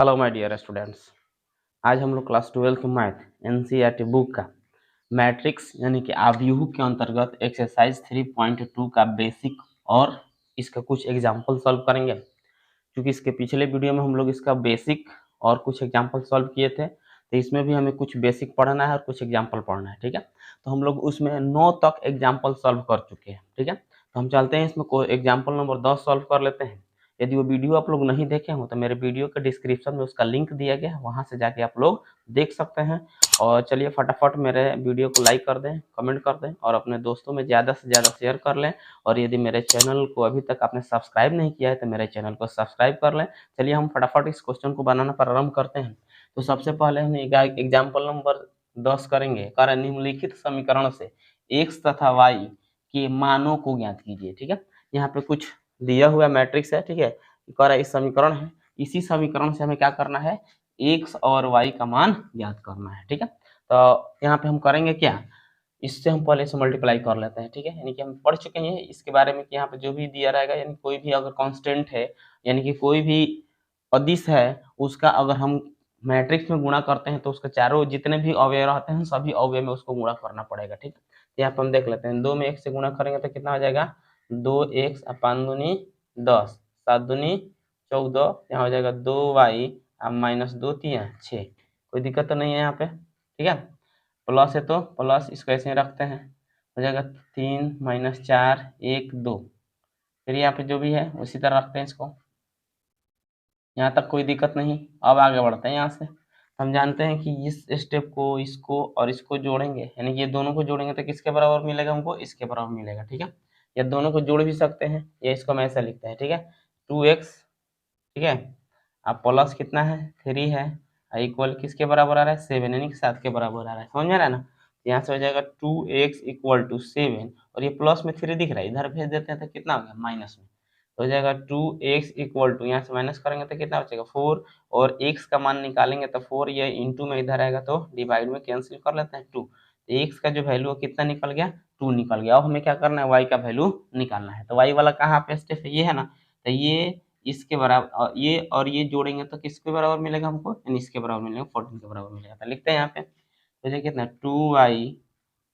Hello my dear students. आज हम लोग क्लास 12 के मैथ एनसीईआरटी बुक का मैट्रिक्स यानी कि आव्यूह के अंतर्गत एक्सरसाइज 3.2 का बेसिक और इसका कुछ एग्जाम्पल सॉल्व करेंगे। क्योंकि इसके पिछले वीडियो में हम लोग इसका बेसिक और कुछ एग्जाम्पल सॉल्व किए थे, तो इसमें भी हमें कुछ बेसिक पढ़ना है और कुछ एग्जाम्पल पढ़ना है। ठीक है, तो हम लोग उसमें 9 तक एग्जाम्पल सॉल्व कर चुके हैं। ठीक है, तो हम चलते हैं इसमें कोई एग्जाम्पल नंबर 10 सॉल्व कर लेते हैं। यदि वो वीडियो आप लोग नहीं देखे हो तो मेरे वीडियो के डिस्क्रिप्शन में उसका लिंक दिया गया है, वहां से जाके आप लोग देख सकते हैं। और चलिए फटाफट मेरे वीडियो को लाइक कर दें, कमेंट कर दें और अपने दोस्तों में ज़्यादा से ज़्यादा शेयर कर लें। और यदि मेरे चैनल को अभी तक आपने सब्सक्राइब नहीं किया है तो मेरे चैनल को सब्सक्राइब कर लें। चलिए हम फटाफट इस क्वेश्चन को बनाना प्रारंभ करते हैं। तो सबसे पहले हम एग्जाम्पल नंबर 10 करेंगे। कारण निम्नलिखित समीकरण से x तथा y के मानों को ज्ञात कीजिए। ठीक है, यहाँ पे कुछ दिया हुआ मैट्रिक्स है। ठीक है, कह रहा है इस समीकरण है, इसी समीकरण से हमें क्या करना है, x और y का मान ज्ञात करना है। ठीक है, तो यहाँ पे हम करेंगे क्या, इससे हम पहले से मल्टीप्लाई कर लेते हैं। ठीक है, यानी कि हम पढ़ चुके हैं इसके बारे में कि यहाँ पे जो भी दिया रहेगा, यानी कोई भी अगर कांस्टेंट है, यानी कि कोई भी अदिश है, उसका अगर हम मैट्रिक्स में गुणा करते हैं तो उसके चारों जितने भी अवयव रहते हैं सभी अवयव में उसको गुणा करना पड़ेगा। ठीक है, तो यहाँ पे हम देख लेते हैं, 2 में 1 से गुणा करेंगे तो कितना हो जाएगा, 2x 5 दूनी 10, 7 दूनी 14, यहाँ हो जाएगा 2y माइनस 2 3 6। कोई दिक्कत तो नहीं है यहाँ पे। ठीक है, प्लस है तो प्लस इसको ऐसे ही रखते हैं, हो जाएगा 3 माइनस 4 1 2। फिर यहाँ पे जो भी है उसी तरह रखते हैं इसको, यहाँ तक कोई दिक्कत नहीं। अब आगे बढ़ते हैं। यहाँ से हम जानते हैं कि इस स्टेप को, इसको और इसको जोड़ेंगे, यानी कि ये दोनों को जोड़ेंगे तो किसके बराबर मिलेगा हमको, इसके बराबर मिलेगा। ठीक है, या दोनों को जोड़ भी सकते हैं, या इसको हम ऐसा लिखते हैं। ठीक है, 2x, ठीक है, अब प्लस कितना है 3 है, इक्वल किसके बराबर आ रहा है 7, यानी कि 7 के बराबर आ रहा है। समझ में आ रहा है ना, यहाँ से हो जाएगा 2x इक्वल टू 7, और ये प्लस में 3 दिख रहा है, इधर भेज देते हैं तो कितना हो गया माइनस में, तो हो जाएगा 2x इक्वल टू, यहाँ से माइनस करेंगे तो कितना बचेगा 4, और x का मान निकालेंगे तो 4, ये इंटू में इधर आएगा तो डिवाइड में कैंसिल कर लेते हैं 2, तो x का जो वैल्यू कितना निकल गया 2 निकल गया। अब हमें क्या करना है, y का वैल्यू निकालना है। तो y वाला कहाँ पे स्टेप है, ये है ना, तो ये इसके बराबर, ये और ये जोड़ेंगे तो किसके बराबर मिलेगा हमको, यानी इसके बराबर मिलेगा, 14 के बराबर मिलेगा। तो लिखते हैं यहाँ पे, तो ये कितना 2y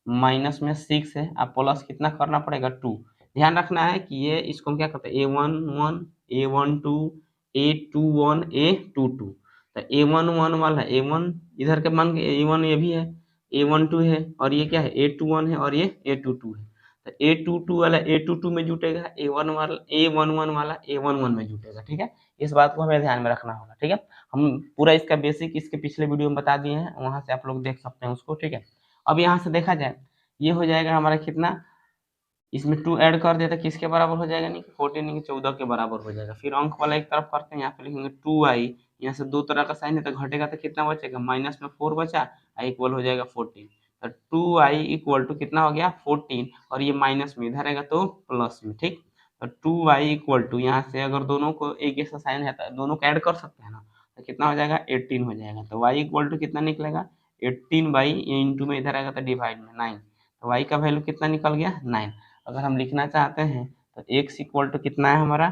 माइनस में 6 है, अब प्लस कितना करना पड़ेगा 2। ध्यान रखना है कि ये इसको हम क्या करते हैं, a11 a12 a21 a22, तो a11 वाला a1 इधर के मान a1 ये भी है, a12 है, और ये क्या है a21 है, और ये a22 है। तो a22 वाला a22 में जुटेगा, a11 वाला a11 में जुटेगा। ठीक है, इस बात को हमें ध्यान में रखना होगा। ठीक है, हम पूरा इसका बेसिक इसके पिछले वीडियो में बता दिए हैं, वहां से आप लोग देख सकते हैं उसको। ठीक है, अब यहाँ से देखा जाए, ये हो जाएगा हमारा कितना, इसमें 2 ऐड कर दिया तो किसके बराबर हो जाएगा, नहीं 14 नहीं 14 के बराबर हो जाएगा। फिर अंक वाला एक तरफ करते हैं, यहाँ पे लिखेंगे 2y, यहाँ से दो तरह का साइन है तो घटेगा तो कितना बचेगा, माइनस में 4 बचा, इक्वल हो जाएगा 14। तो 2y इक्वल टू कितना हो गया 14, और ये माइनस में इधर आएगा तो प्लस में। ठीक, तो 2y इक्वल टू, यहाँ से अगर दोनों को एक जैसा साइन है तो दोनों को ऐड कर सकते हैं ना, तो कितना हो जाएगा 18 हो जाएगा। तो y इक्वल टू कितना निकलेगा 18 बाई, ये इंटू में इधर आएगा तो डिवाइड में 9, तो y का वैल्यू कितना निकल गया 9। अगर हम लिखना चाहते हैं तो x इक्वल टू कितना है हमारा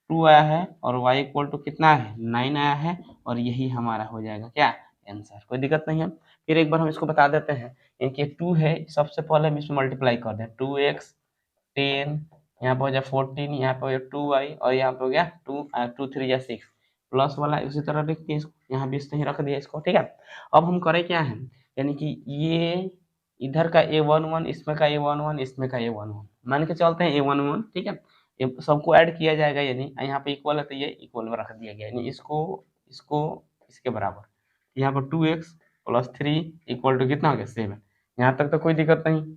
2 आया है, और y इक्वल टू कितना है 9 आया है, और यही हमारा हो जाएगा क्या आंसर। कोई दिक्कत नहीं है। फिर एक बार हम इसको बता देते हैं, कि 2 है, सबसे पहले हम इसमें मल्टीप्लाई कर दें, 2x 10, यहाँ पे हो जाए 14, यहाँ पे हो जाए 2y, और यहाँ पे हो गया 2 3 या 6, प्लस वाला उसी तरह लिख दिया इसको, यहाँ भी इस रख दिया इसको। ठीक है, अब हम करें क्या है, यानी कि ये इधर का a11, इसमें का a11, इसमें का a11 मान के चलते हैं a11। ठीक है, ये सबको ऐड किया जाएगा, यानी यहाँ पे इक्वल है तो ये इक्वल में रख दिया गया, यानी इसको इसको इसके बराबर, यहाँ पर 2x प्लस 3 इक्वल टू कितना हो गया 7। यहाँ तक तो कोई दिक्कत नहीं,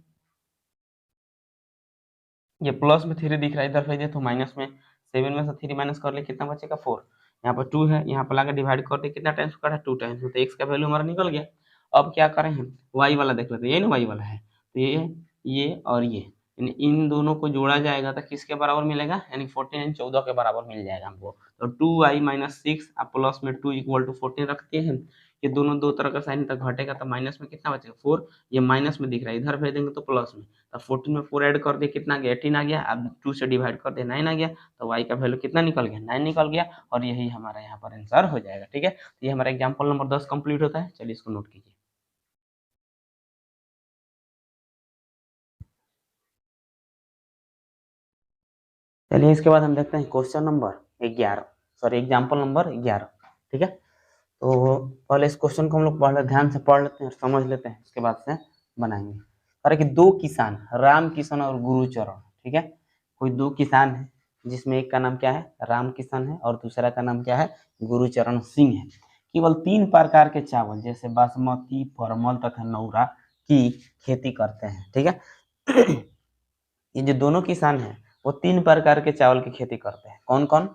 ये प्लस में 3 दिख रहा है, इधर भेज दिया तो माइनस में 7 में से 3 माइनस कर ले कितना बचेगा 4, यहाँ पर 2 है, यहाँ पर लाकर डिवाइड कर दे, कितना टाइम्स का है 2 टाइम्स, तो x का वैल्यू हमारा निकल गया। अब क्या करें हम, y वाला देख लेते हैं, ये ना y वाला है, तो ये और ये, यानी इन दोनों को जोड़ा जाएगा तो किसके बराबर मिलेगा, यानी 14 यानी 14 के बराबर मिल जाएगा हमको। तो 2y माइनस 6 प्लस में 2 इक्वल टू 14 रखते हैं, ये दोनों दो तरह का साइन तक घटेगा तो माइनस में कितना बचेगा 4, ये माइनस में दिख रहा है, इधर भेज देंगे तो प्लस में, तो 14 में 4 ऐड कर दिए कितना गया 18 आ गया, अब 2 से डिवाइड कर दिया 9 आ गया, तो y का वैल्यू कितना निकल गया 9 निकल गया, और यही हमारा यहाँ पर आंसर हो जाएगा। ठीक है, तो ये हमारा एग्जाम्पल नंबर 10 कंप्लीट होता है। चलिए इसको नोट कीजिए। चलिए इसके बाद हम देखते हैं question number 11, sorry example number 11। ठीक है, तो पहले इस क्वेश्चन को हम लोग पहले ध्यान से पढ़ लेते हैं और समझ लेते हैं, उसके बाद से बनाएंगे। अरे कि दो किसान, राम किशन और गुरुचरण, ठीक है, कोई दो किसान है जिसमें एक का नाम क्या है राम किशन है और दूसरा का नाम क्या है गुरुचरण सिंह है। केवल 3 प्रकार के चावल जैसे बासमती, परमल तथा नौरा की खेती करते हैं। ठीक है ये जो दोनों किसान हैं वो 3 प्रकार के चावल की खेती करते हैं। कौन कौन?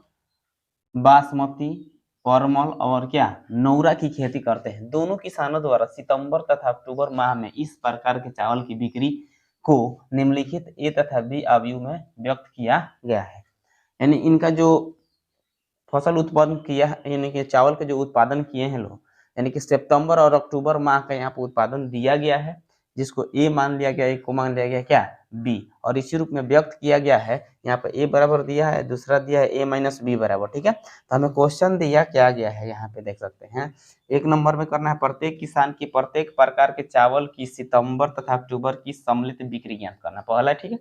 बासमती, परमल और क्या नौरा की खेती करते हैं। दोनों किसानों द्वारा सितंबर तथा अक्टूबर माह में इस प्रकार के चावल की बिक्री को निम्नलिखित ए तथा बी आयु में व्यक्त किया गया है। यानी इनका जो फसल उत्पादन किया है, यानी कि चावल के जो उत्पादन किए हैं लोग, यानी कि सितंबर और अक्टूबर माह का यहाँ पर उत्पादन दिया गया है, जिसको ए मान लिया गया, एक को मान लिया गया क्या बी, और इसी रूप में व्यक्त किया गया है। यहाँ पर ए बराबर दिया है, दूसरा दिया है ए माइनस बी बराबर। ठीक है, तो हमें क्वेश्चन दिया क्या गया है, यहाँ पे देख सकते हैं। एक नंबर में करना है प्रत्येक किसान की प्रत्येक प्रकार के चावल की सितंबर तथा अक्टूबर की सम्मिलित बिक्री ज्ञात करना, पहला। ठीक है,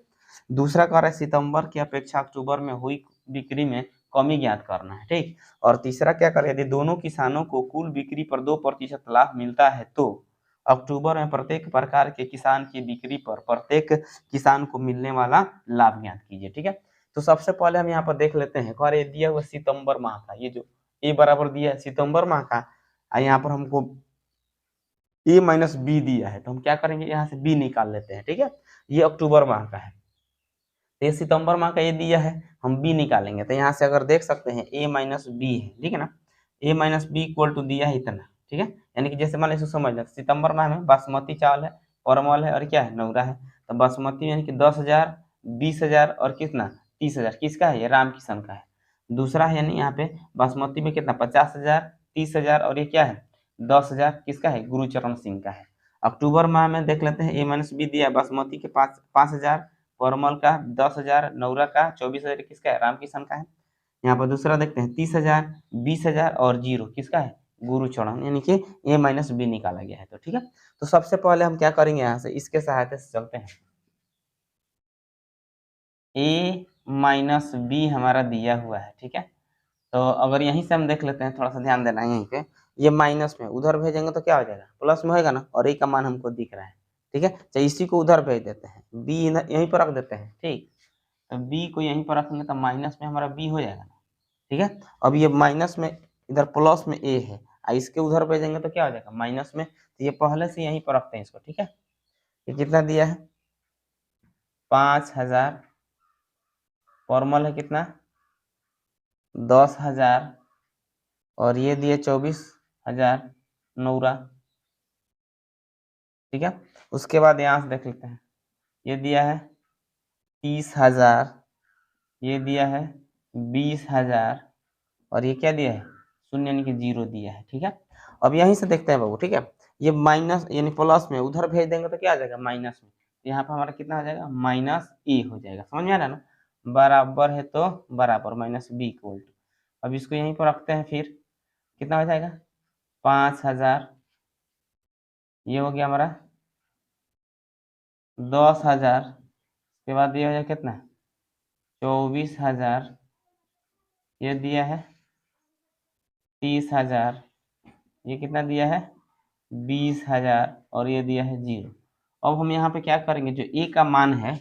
दूसरा कर रहा है सितंबर की अपेक्षा अक्टूबर में हुई बिक्री में कमी ज्ञात करना है। ठीक, और तीसरा क्या करें, यदि दोनों किसानों को कुल बिक्री पर 2% लाभ मिलता है तो अक्टूबर में प्रत्येक प्रकार के किसान की बिक्री पर प्रत्येक किसान को मिलने वाला लाभ ज्ञात कीजिए। ठीक है, तो सबसे पहले हम यहाँ पर देख लेते हैं, अरे दिया हुआ सितंबर माह का, ये जो ए बराबर दिया है सितंबर माह का, यहाँ पर हमको ए माइनस बी दिया है, तो हम क्या करेंगे यहाँ से बी निकाल लेते हैं। ठीक है, ये अक्टूबर माह का है, तो ये सितंबर माह का ये दिया है, हम बी निकालेंगे, तो यहाँ से अगर देख सकते हैं ए माइनस बी है। ठीक है ना, ए माइनस बी इक्वल टू दिया है इतना। ठीक है, यानी कि जैसे मान लीजिए समझ लें सितंबर माह में बासमती चावल है, परमल है और क्या है नौरा है, तो बासमती यानी कि 10,000, 20,000 और कितना 30,000 किसका है, ये राम किशन का है। दूसरा है यानी यहाँ पे बासमती में कितना 50,000, 30,000 और ये क्या है 10,000 किसका है गुरुचरण सिंह का है। अक्टूबर माह में देख लेते हैं ए माइनस बी दिया है, बासमती के 5,000, परमल का 10,000, नौरा का 24,000 किसका है राम किशन का है। यहाँ पर दूसरा देखते हैं 30,000, 20,000 और 0 किसका है गुरुचरण, यानी कि ए माइनस बी निकाला गया है। तो ठीक है, तो सबसे पहले हम क्या करेंगे, यहाँ से इसके सहायता से चलते हैं। ए माइनस बी हमारा दिया हुआ है। ठीक है, तो अगर यहीं से हम देख लेते हैं, थोड़ा सा ध्यान देना है यहीं पे, ये माइनस में उधर भेजेंगे तो क्या हो जाएगा प्लस में होएगा ना, और ए का मान हमको दिख रहा है। ठीक है, तो इसी को उधर भेज देते हैं, बी यहीं पर रख देते हैं। ठीक, तो बी को यहीं पर रखेंगे तो माइनस में हमारा बी हो जाएगा ना। ठीक है, अब ये माइनस में इधर प्लस में ए है, इसके उधर भेजेंगे तो क्या हो जाएगा माइनस में, तो ये पहले से यहीं पर रखते हैं इसको। ठीक है, ये कितना दिया है 5,000, फॉर्मल है कितना 10,000 और ये दिए 24,000 नौरा। ठीक है, उसके बाद यहाँ से देख लेते हैं, ये दिया है 30,000, ये दिया है 20,000 और ये क्या दिया है शून्य यानी कि 0 दिया है। ठीक है, अब यहीं से देखते हैं बाबू। ठीक है, ये माइनस यानी प्लस में उधर भेज देंगे तो क्या आ जाएगा माइनस में, यहाँ पर हमारा कितना आ जाएगा माइनस ए हो जाएगा। समझ में आ रहा है ना, बराबर है तो बराबर माइनस बी इक्वल टू, अब इसको यहीं पर रखते हैं, फिर कितना हो जाएगा 5,000, ये हो गया हमारा 10,000, उसके बाद ये हो जाएगा कितना 24,000, ये दिया है 30,000, ये कितना दिया है 20,000 और ये दिया है 0। अब हम यहाँ पे क्या करेंगे, जो ए का मान है,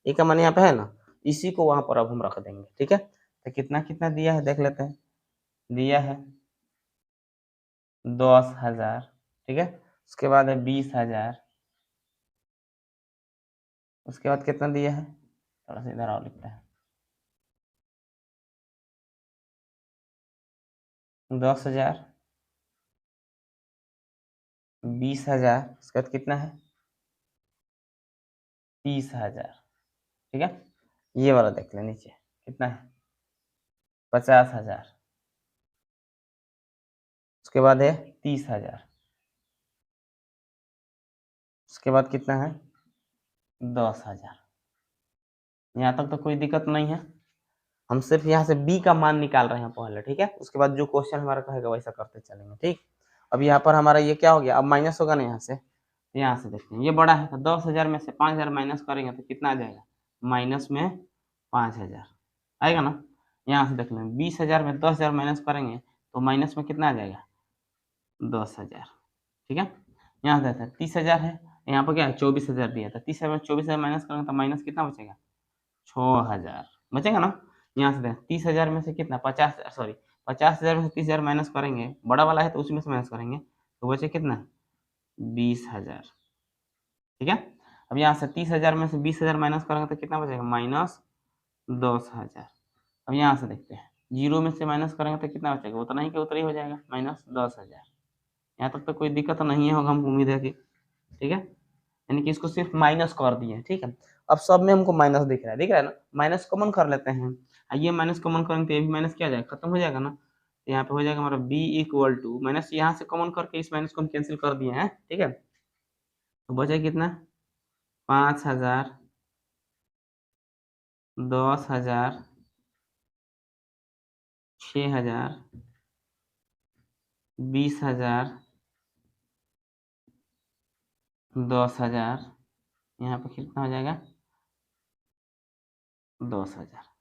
ए का मान यहाँ पे है ना, इसी को वहां पर अब हम रख देंगे। ठीक है, तो कितना कितना दिया है देख लेते हैं, दिया है 10,000। ठीक है, उसके बाद है 20,000, उसके बाद कितना दिया है, थोड़ा सा इधर और लिखता है 10,000, 20,000, उसके बाद कितना है 30,000। ठीक है, ये वाला देख ले नीचे कितना है 50,000, उसके बाद है 30,000। उसके बाद कितना है 10,000। यहाँ तक तो कोई दिक्कत नहीं है, हम सिर्फ यहाँ से बी का मान निकाल रहे हैं पहले, ठीक है। उसके बाद जो क्वेश्चन हमारा कहेगा वैसा करते चलेंगे, ठीक। अब यहाँ पर हमारा ये क्या हो गया, अब माइनस होगा ना यहाँ से, यहाँ से देखते हैं ये बड़ा है तो 10,000 में से 5,000 माइनस करेंगे तो कितना आ जाएगा, माइनस में 5,000 आएगा ना। यहाँ से देख लें 20,000 में 10,000 माइनस करेंगे तो माइनस में कितना आ जाएगा 10,000, ठीक है। यहाँ से देखते हैं 30,000 है, यहाँ पर क्या है 24,000 दिया था, 30,000 में 24,000 माइनस करेंगे तो माइनस कितना बचेगा 6,000 बचेगा ना। यहाँ से देखें 30,000 में से कितना 50,000 सॉरी 50,000 में से 30,000 माइनस करेंगे, बड़ा वाला है तो उसमें से माइनस करेंगे तो बचे कितना 20,000, ठीक है। अब यहाँ से 30,000 में से 20,000 माइनस करेंगे तो कितना बचेगा माइनस 10,000। अब यहाँ से देखते हैं 0 में से माइनस करेंगे तो कितना बचेगा, उतना ही के उतना ही हो जाएगा माइनस 10,000। यहाँ तक तो कोई दिक्कत नहीं है, होगा हमको उम्मीद है कि, ठीक है। यानी कि इसको सिर्फ माइनस कर दिए, ठीक है। अब सब में हमको माइनस दिख रहा है ना, माइनस कॉमन कर लेते हैं, ये माइनस कॉमन करेंगे तो ये भी माइनस क्या जाएगा खत्म हो जाएगा ना। तो यहाँ पे हो जाएगा हमारा b इक्वल टू माइनस, यहाँ से कॉमन करके इस माइनस को हम कैंसिल कर दिए हैं, ठीक है। तो बचा कितना 5,000, 10,000, 6,000, 20,000, 10,000, यहाँ पे कितना हो जाएगा 10,000।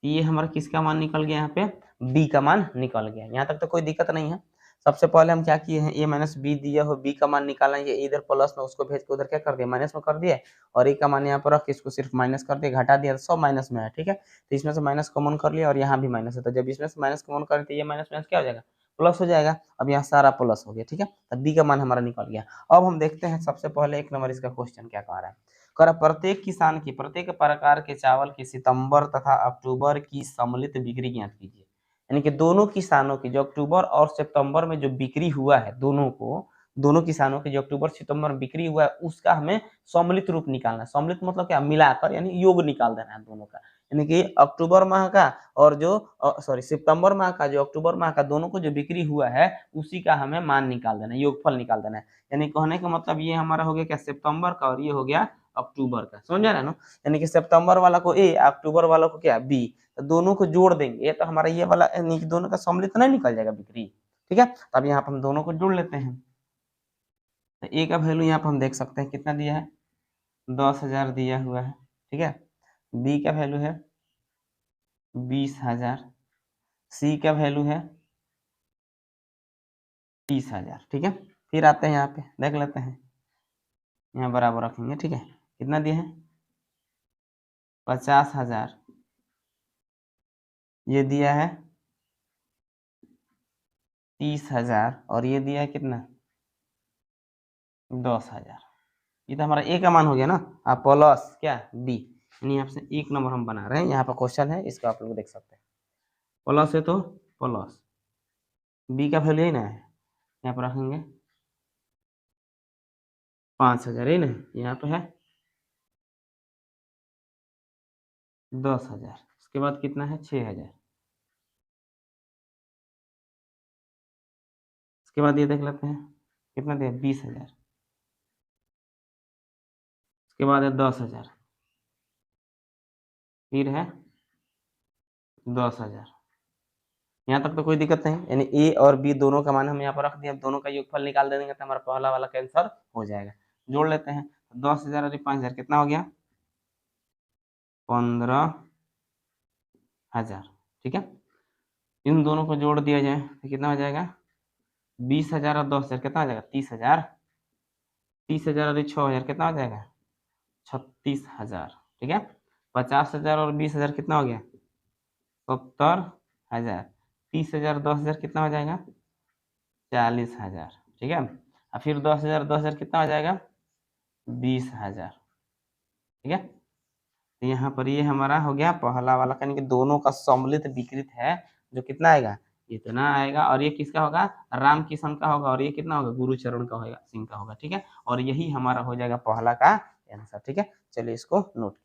ये हमारा किसका मान निकल गया, यहाँ पे बी का मान निकल गया। यहाँ तक तो कोई दिक्कत नहीं है। सबसे पहले हम क्या किए हैं, ए माइनस बी दिया हो, बी का मान निकालना, ये इधर प्लस में उसको भेज के उधर क्या कर दिया माइनस में कर दिया, और ए का मान यहाँ पर रख के इसको सिर्फ माइनस कर दिया, घटा दिया, तो सब माइनस में है, ठीक है। तो इसमें से माइनस कॉमन कर लिया और यहाँ भी माइनस है, तो जब इसमें से माइनस कॉमन करें तो ये माइनस माइनस क्या हो जाएगा प्लस हो जाएगा। अब यहाँ सारा प्लस हो गया, ठीक है। तो बी का मान हमारा निकल गया। अब हम देखते हैं सबसे पहले 1 नंबर इसका क्वेश्चन क्या कह रहा है। कर प्रत्येक किसान की प्रत्येक प्रकार के चावल की सितंबर तथा अक्टूबर की सम्मिलित बिक्री ज्ञात कीजिए। यानी कि दोनों किसानों की जो अक्टूबर और सितंबर में जो बिक्री हुआ है, दोनों किसानों की जो अक्टूबर सितंबर में बिक्री हुआ है उसका हमें सम्मिलित रूप निकालना है। सम्मिलित मतलब क्या, मिलाकर, यानी योग निकाल देना है दोनों का। यानी कि अक्टूबर माह का और जो सॉरी सितंबर माह का जो अक्टूबर माह का दोनों को जो बिक्री हुआ है उसी का हमें मान निकाल देना है, योगफल निकाल देना है। यानी कहने का मतलब ये हमारा हो गया क्या सितंबर का और ये हो गया अक्टूबर का, समझ रहे ना। यानी कि सितंबर वाला को ए, अक्टूबर वाला को क्या बी, तो दोनों को जोड़ देंगे तो हमारा ये वाला यानी कि दोनों का सम्मिलित नहीं निकल जाएगा बिक्री, ठीक है। तो अब यहाँ पर हम दोनों को जोड़ लेते हैं। तो ए का वैल्यू यहाँ पर हम देख सकते हैं कितना दिया है 10,000 दिया हुआ है, ठीक है। बी का वैल्यू है 20,000, सी का वैल्यू है 30,000, ठीक है। फिर आते हैं यहाँ पे देख लेते हैं, यहाँ बराबर रखेंगे, ठीक है। कितना दिया है 50,000, ये दिया है 30,000 और ये दिया है कितना 10,000। ये तो हमारा ए का मान हो गया ना, आप प्लस क्या बी, यानी यहाँ से 1 नंबर हम बना रहे हैं। यहाँ पर क्वेश्चन है इसका आप लोग देख सकते हैं, प्लस है तो प्लस, बी का वैल्यू ही ना है, यहाँ पर रखेंगे 5,000 ही ना, यहाँ पे है 10,000, इसके बाद कितना है 6,000, इसके बाद ये देख लेते हैं कितना दिया 20,000, इसके बाद है 10,000, फिर है 10,000। यहाँ तक तो कोई दिक्कत नहीं, यानी ए और बी दोनों का मान हम यहाँ पर रख दिया, दोनों का योगफल निकाल देंगे तो हमारा पहला वाला कैंसर हो जाएगा। जोड़ लेते हैं 10,000 और 5,000 कितना हो गया 15,000, ठीक है। इन दोनों को जोड़ दिया जाए तो कितना हो जाएगा 20,000 और 10,000 कितना हो जाएगा 30,000, 30,000 और 6,000 कितना हो जाएगा 36,000, ठीक है। 50,000 और 20,000 कितना हो गया 70,000, 30,000 10,000 कितना हो जाएगा 40,000, ठीक है। और फिर 10,000 10,000 कितना हो जाएगा 20,000, ठीक है। तो यहाँ पर ये हमारा हो गया पहला वाला, यानी कि दोनों का सम्मिलित विकृत है जो कितना आएगा इतना आएगा, और ये किसका होगा राम किशन का होगा, और ये कितना होगा गुरुचरण का होगा, सिंह का होगा, ठीक है। और यही हमारा हो जाएगा पहला का आंसर, ठीक है। चलिए इसको नोट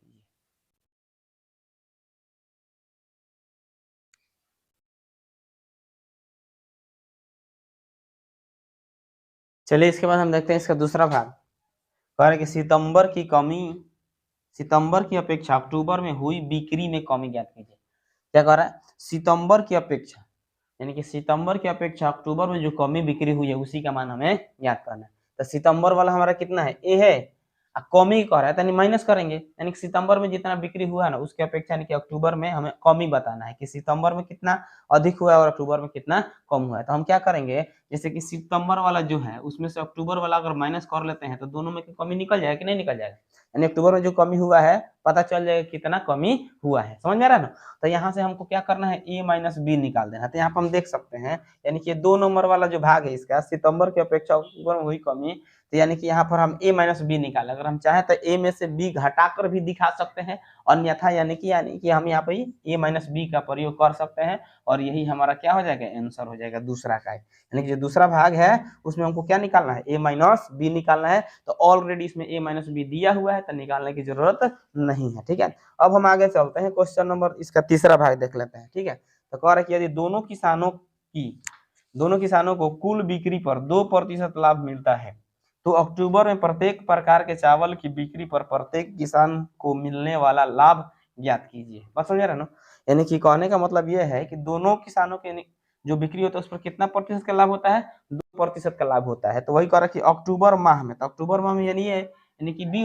चलिए इसके बाद हम देखते हैं इसका दूसरा भाग। कह रहे कि सितंबर की अपेक्षा अक्टूबर में हुई बिक्री में कमी ज्ञात कीजिए। क्या कह रहा है, सितंबर की अपेक्षा, यानी कि सितंबर की अपेक्षा अक्टूबर में जो कमी बिक्री हुई है उसी का मान हमें ज्ञात करना है। तो सितंबर वाला हमारा कितना है, ए है, कमी कह रहा है यानी माइनस करेंगे, यानी कि सितंबर में जितना बिक्री हुआ है ना उसके अपेक्षा यानी कि अक्टूबर में हमें कमी बताना है कि सितंबर में कितना अधिक हुआ है और अक्टूबर में कितना कम हुआ है। तो हम क्या करेंगे, जैसे कि सितंबर वाला जो है उसमें से अक्टूबर वाला अगर माइनस कर लेते हैं तो दोनों में की कमी निकल जाएगा कि नहीं निकल जाएगा, यानी अक्टूबर में जो कमी हुआ है पता चल जाएगा कितना कमी हुआ है, समझ में आ रहा है ना। तो यहाँ से हमको क्या करना है, ए माइनस बी निकाल देना। तो यहाँ पर हम देख सकते हैं यानी कि 2 नंबर वाला जो भाग है इसका, सितंबर की अपेक्षा अक्टूबर में हुई कमी, तो यानी कि यहाँ पर हम a माइनस बी निकालें। अगर हम चाहें तो a में से b घटाकर भी दिखा सकते हैं, अन्यथा यानी कि हम यहाँ पे a माइनस बी का प्रयोग कर सकते हैं और यही हमारा क्या हो जाएगा, आंसर हो जाएगा दूसरा का। यानी कि जो दूसरा भाग है उसमें हमको क्या निकालना है, a माइनस बी निकालना है। तो ऑलरेडी इसमें a माइनस बी दिया हुआ है तो निकालने की जरूरत नहीं है, ठीक है। अब हम आगे चलते हैं, क्वेश्चन नंबर इसका तीसरा भाग देख लेते हैं, ठीक है। तो कह रहा है कि यदि दोनों किसानों को कुल बिक्री पर 2% लाभ मिलता है तो अक्टूबर में प्रत्येक प्रकार के चावल की बिक्री पर प्रत्येक किसान को मिलने वाला लाभ ज्ञात कीजिए। बात समझ रहे ना, यानी कि कहने का मतलब यह है कि दोनों किसानों के जो बिक्री होता है उस पर कितना प्रतिशत का लाभ होता है, 2% का लाभ होता है। तो वही कह रहा है कि अक्टूबर माह में, तो अक्टूबर माह में यानी यानी कि बी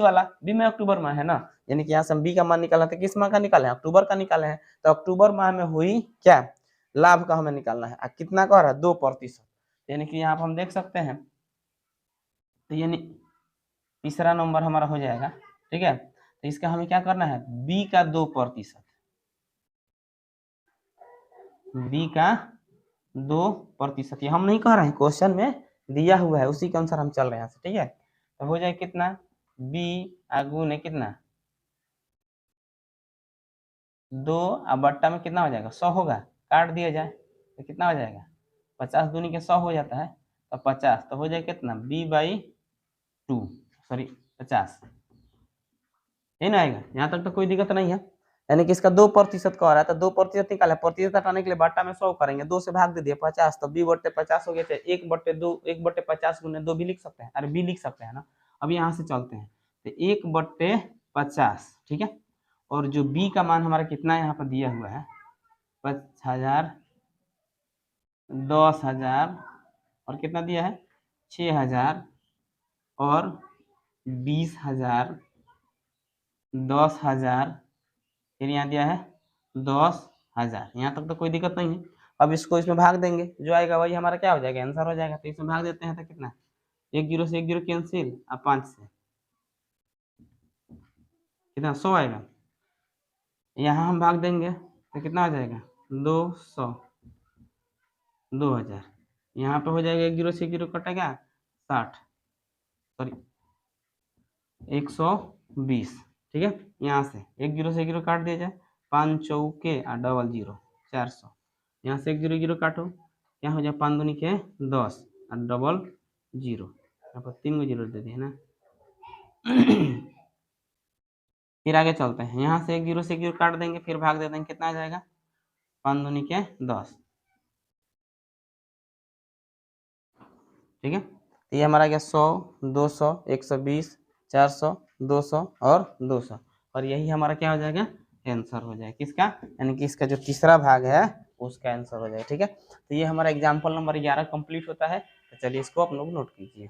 में अक्टूबर माह है ना, यानी कि यहाँ से हम बी का मान निकाला था, किस माह का निकाले हैं, अक्टूबर का निकाले हैं। तो अक्टूबर माह में हुई क्या लाभ का हमें निकालना है, कितना कह रहा है 2%, यानी कि यहाँ पर हम देख सकते हैं। तो यानी तीसरा नंबर हमारा हो जाएगा, ठीक है। तो इसका हमें क्या करना है, बी का 2%, बी का 2%, ये हम नहीं कह रहे हैं, क्वेश्चन में दिया हुआ है उसी के अनुसार हम चल रहे हैं, ठीक है। तो हो जाए कितना, बी गुने कितना 2 अब बट्टा में कितना हो जाएगा 100 होगा, काट दिया जाए तो कितना हो जाएगा 50 दूनी के 100 हो जाता है, तो 50 तो हो जाए कितना b/2, सॉरी 50, ये ना आएगा, यहाँ तक तो कोई दिक्कत नहीं है। यानी कि इसका 2% का हो रहा है तो 2% निकाले, प्रतिशत हटाने के लिए बाटा में 100 करेंगे, 2 से भाग दे दिया 50, तो b/50 हो गया। 1/2 1/50 गुने 2 भी लिख सकते हैं, अरे b लिख सकते हैं ना। अब यहाँ से चलते हैं तो 1/50, ठीक है। और जो b का मान हमारा कितना यहाँ पर दिया हुआ है 5000, 10,000 और कितना दिया है 6,000 और 20,000, 10,000, फिर यहाँ दिया है 10,000, यहाँ तक तो कोई दिक्कत नहीं है। अब इसको इसमें भाग देंगे, जो आएगा वही हमारा क्या हो जाएगा, आंसर हो जाएगा। तो इसमें भाग देते हैं तो कितना, 1 0 से 1 0 कैंसिल, अब 5 से कितना 100 आएगा, यहाँ हम भाग देंगे तो कितना हो जाएगा 200, 2,000, यहाँ पे हो जाएगा 1 0 से 1 0 कटेगा 60, सॉरी 120, ठीक है। यहाँ से 1 0 से 1 0 काट दिया जाए, 5 चौके और डबल 0 400, यहाँ से 1 0 0 काटो, यहाँ हो जाए 5 दूनी के 10 और डबल 0, यहाँ पर 3 जीरो दे दिए ना। फिर आगे चलते हैं, यहाँ से 1 0 से 1 0 काट देंगे, फिर भाग दे देंगे, कितना आ जाएगा 5 दूनी के 10, ठीक है। तो ये हमारा गया 100, 200, 120, 400, 200 और 200, और यही हमारा क्या हो जाएगा आंसर हो जाएगा किसका, यानी कि इसका जो तीसरा भाग है उसका आंसर हो जाएगा, ठीक है। तो ये हमारा एग्जाम्पल नंबर 11 कंप्लीट होता है। तो चलिए इसको आप लोग नोट कीजिए।